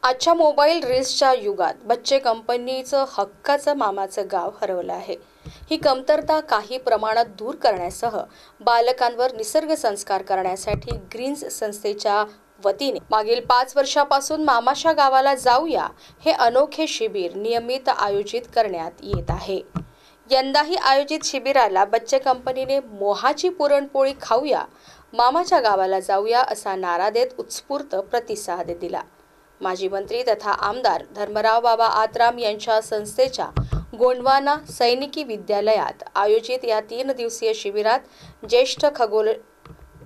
आजच्या मोबाईल रील्सच्या युगात बच्चे कंपनीचं हक्काचं मामाचं गाव हरवलं आहे। ही कमतरता काही प्रमाणात दूर करण्यासह बालकांवर निसर्ग संस्कार करण्यासाठी ग्रीन्स संस्थेच्या वतीने मागील 5 वर्षापासून मामाच्या गावाला जाऊया हे अनोखे शिबिर नियमित आयोजित करण्यात येत आहे। यंदाही आयोजित शिबिराला बच्चे कंपनीने मोहाची पुरणपोळी खाऊया, मामाच्या गावाला जाऊया असा नारा देत उत्स्फूर्त प्रतिसाद दिला। माजी मंत्री तथा आमदार धर्मराव बाबा आत्राम यांच्या संस्थेच्या गोंडवाना सैनिकी विद्यालयात आयोजित या 3 दिवसीय शिबिरात ज्येष्ठ खगोल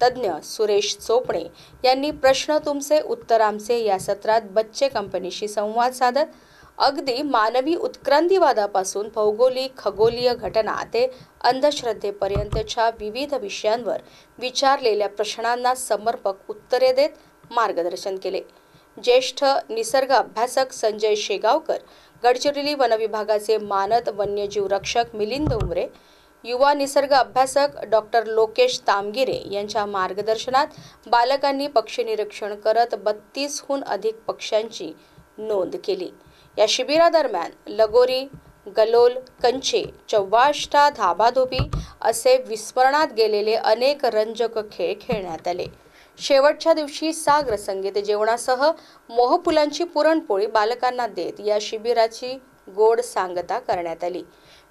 तज्ञ सुरेश चोपणे यांनी प्रश्न तुमचे उत्तर आमचे या सत्रात बच्चे कंपनीशी संवाद साधत अगदी मानवी उत्क्रांतीवादापासून भौगोलिक खगोलीय घटना ते अंधश्रद्धेपर्यंतच्या विविध विषयांवर विचारलेल्या प्रश्नांना समर्पक उत्तरे देत मार्गदर्शन केले। ज्येष्ठ निसर्ग अभ्यासक संजय शेगावकर, गडचिरोली वन विभागाचे मानद वन्यजीव रक्षक मिलिंद उमरे, युवा निसर्ग अभ्यासक डॉक्टर लोकेश तामगिरे यांच्या मार्गदर्शनात बालकांनी पक्षी निरीक्षण करत 32हून अधिक पक्ष्यांची नोंद केली। या शिबिरादरम्यान लगोरी, गलोल, कंचे, चौवाष्टा, धाबाधोबी असे विस्मरणात गेलेले अनेक रंजक खेळ खेळण्यात आले। शेवटच्या दिवशी साग्र संगीत जेवणासह मोहफुलांची पुरणपोळी बालकांना देत या शिबिराची गोड सांगता करण्यात आली।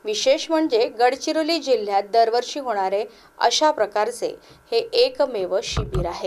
विशेष म्हणजे गडचिरोली जिल्ह्यात दरवर्षी होणारे अशा प्रकारचे हे एकमेव शिबिर आहे।